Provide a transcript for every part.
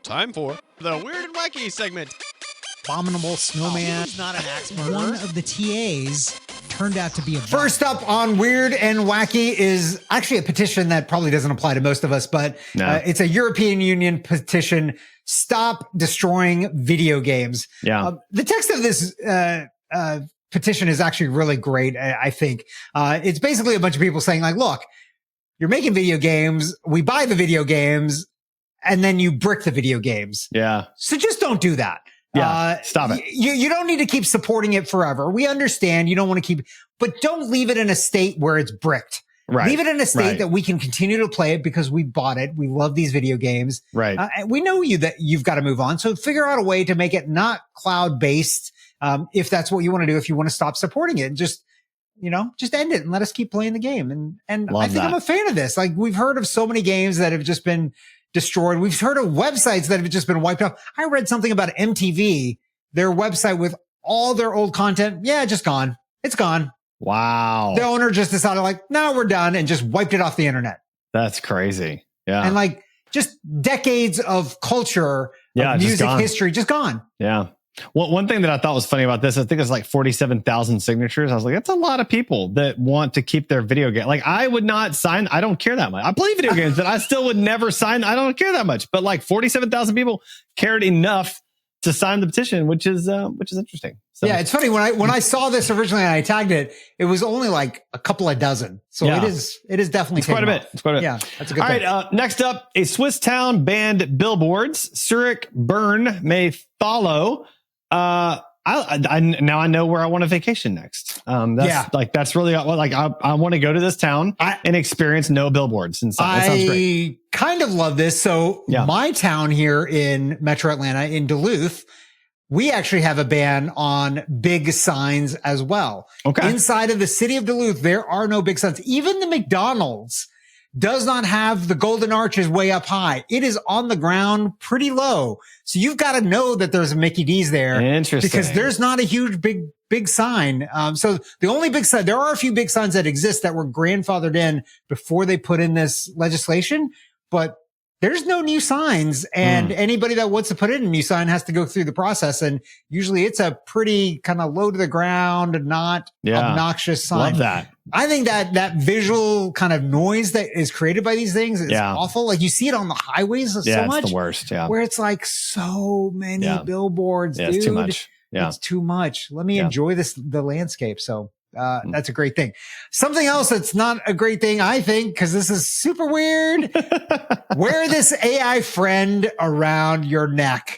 Time for the Weird and Wacky segment. Abominable snowman. He's not an axe murderer. One of the TAs turned out to be a bot. First up on Weird and Wacky is actually a petition that probably doesn't apply to most of us, but it's a European Union petition. Stop destroying video games. Yeah. The text of this petition is actually really great, I think. It's basically a bunch of people saying, like, look, you're making video games. We buy the video games, and then you brick the video games. Yeah. So just don't do that. Yeah, stop it. You don't need to keep supporting it forever. We understand you don't want to keep, but don't leave it in a state where it's bricked. Right. Leave it in a state that we can continue to play it because we bought it. We love these video games. Right. We know that you've got to move on. So figure out a way to make it not cloud based. If that's what you want to do, if you want to stop supporting it, just end it and let us keep playing the game. And I think I'm a fan of this. Like, we've heard of so many games that have just been destroyed. We've heard of websites that have just been wiped off. I read something about MTV, their website with all their old content. Yeah, just gone. It's gone. Wow. The owner just decided, like, no, we're done, and just wiped it off the internet. That's crazy. Yeah. And like, just decades of culture, of music history, just gone. Yeah. Well, one thing that I thought was funny about this, I think it's like 47,000 signatures. I was like, that's a lot of people that want to keep their video game. Like, I would not sign. I don't care that much. I play video games, but I still would never sign. I don't care that much. But like 47,000 people cared enough to sign the petition, which is interesting. So, yeah, it's funny when I saw this originally and I tagged it, it was only like a couple of dozen. So it is definitely quite a bit. It's quite a bit. Yeah, that's a good All thing. right. Next up, a Swiss town banned billboards. Zurich, Bern may follow. I now know where I want to vacation next. That's really like, I want to go to this town and experience no billboards. And that sounds great. I kind of love this. So my town here in Metro Atlanta, in Duluth, we actually have a ban on big signs as well. Okay. Inside of the city of Duluth, there are no big signs. Even the McDonald's does not have the golden arches way up high. It is on the ground pretty low. So you've got to know that there's a Mickey D's there. Interesting. Because there's not a huge big sign. So the only big sign, there are a few big signs that exist that were grandfathered in before they put in this legislation, but there's no new signs, and anybody that wants to put in a new sign has to go through the process. And usually it's a pretty kind of low to the ground, not obnoxious sign. Love that. I think that visual kind of noise that is created by these things is awful. Like, you see it on the highways so much. It's the worst. Yeah. Where it's like so many billboards, dude. It's too much. Yeah. It's too much. Let me enjoy the landscape. So that's a great thing. Something else that's not a great thing, I think, because this is super weird. Wear this AI friend around your neck.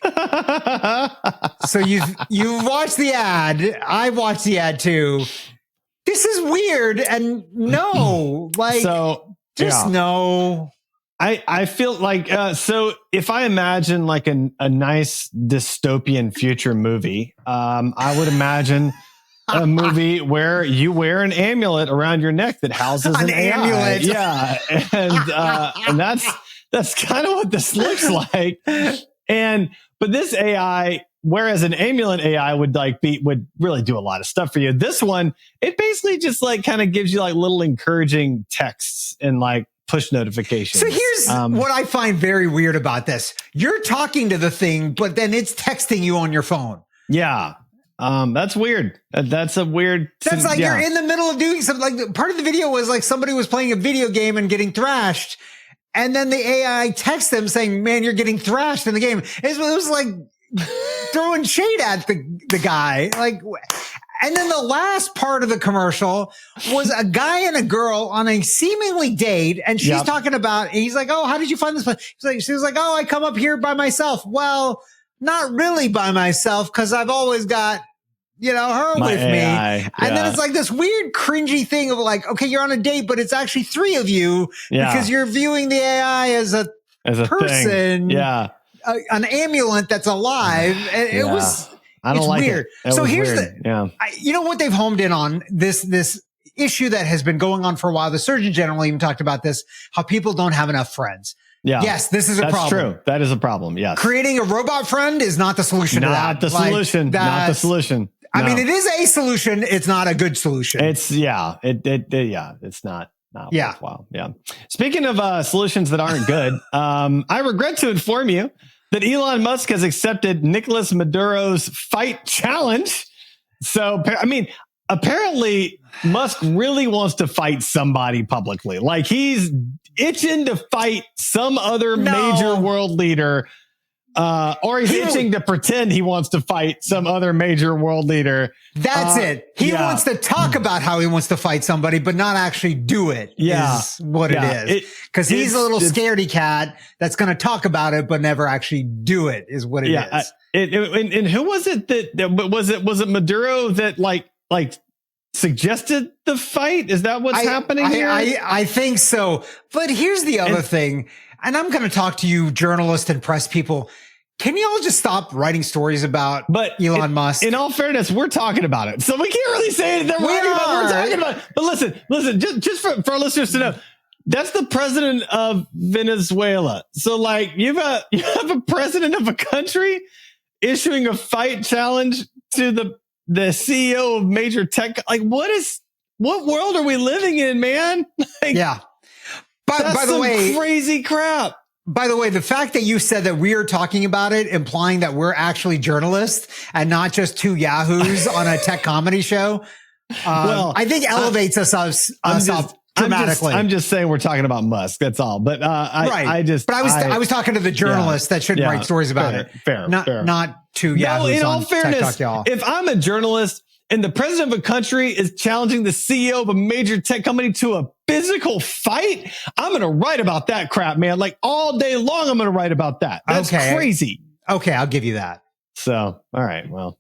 So you've watched the ad. I've watched the ad too. This is weird, and no, like, no. I feel like, so if I imagine like a nice dystopian future movie, I would imagine a movie where you wear an amulet around your neck that houses an AI. Amulet. Yeah. And that's kind of what this looks like. But this AI, whereas an amulet AI would really do a lot of stuff for you. This one, it basically just like kind of gives you like little encouraging texts and like push notifications. So here's what I find very weird about this. You're talking to the thing, but then it's texting you on your phone. Yeah. That's weird. That's a weird. That's like you're in the middle of doing something. Like, part of the video was like somebody was playing a video game and getting thrashed. And then the AI texts them saying, man, you're getting thrashed in the game. It was like throwing shade at the guy. Like, and then the last part of the commercial was a guy and a girl on a seemingly date. And she's talking about, he's like, oh, how did you find this place? She was like, oh, I come up here by myself. Well, not really by myself, because I've always got, her with me. And then it's like this weird cringy thing of like, okay, you're on a date, but it's actually three of you because you're viewing the AI as a person. Thing. Yeah. An amulet that's alive. And it was, I don't like weird. It. So here's weird. what they've homed in on, this issue that has been going on for a while. The Surgeon General even talked about this, how people don't have enough friends. Yeah. Yes, this is a problem. That's true. That is a problem. Yes. Creating a robot friend is not the solution to that. Not the solution. Not the solution. I mean, it is a solution. It's not a good solution. It's it's not worthwhile. Yeah. Speaking of solutions that aren't good, I regret to inform you that Elon Musk has accepted Nicolas Maduro's fight challenge. So, I mean, apparently Musk really wants to fight somebody publicly. Like he's itching to fight some other major world leader, or he's itching to pretend he wants to fight some other major world leader. That's it. He wants to talk about how he wants to fight somebody, but not actually do it. Is what it is. Because he's a little scaredy cat that's going to talk about it, but never actually do it. Is what it is. And who was it that was it Maduro that like suggested the fight? Is that what's happening here? I think so. But here's the other thing, and I'm going to talk to you journalists and press people. Can you all just stop writing stories about Elon Musk? In all fairness, we're talking about it. So we can't really say that we're talking about it. But listen, just for our listeners to know, that's the president of Venezuela. So like you have a president of a country issuing a fight challenge to the CEO of major tech. Like what world are we living in, man? Like, yeah. By the way, crazy crap. By the way, the fact that you said that we are talking about it, implying that we're actually journalists and not just two yahoos on a tech comedy show, I think elevates us up dramatically. I'm just saying we're talking about Musk. That's all. But I was talking to the journalists that shouldn't write stories about it. Fair. Not two yahoos. In all on fairness, Tech Talk, y'all. If I'm a journalist and the president of a country is challenging the CEO of a major tech company to a physical fight, I'm going to write about that crap, man. Like all day long, I'm going to write about that. That's crazy. Okay, I'll give you that. So, all right, well.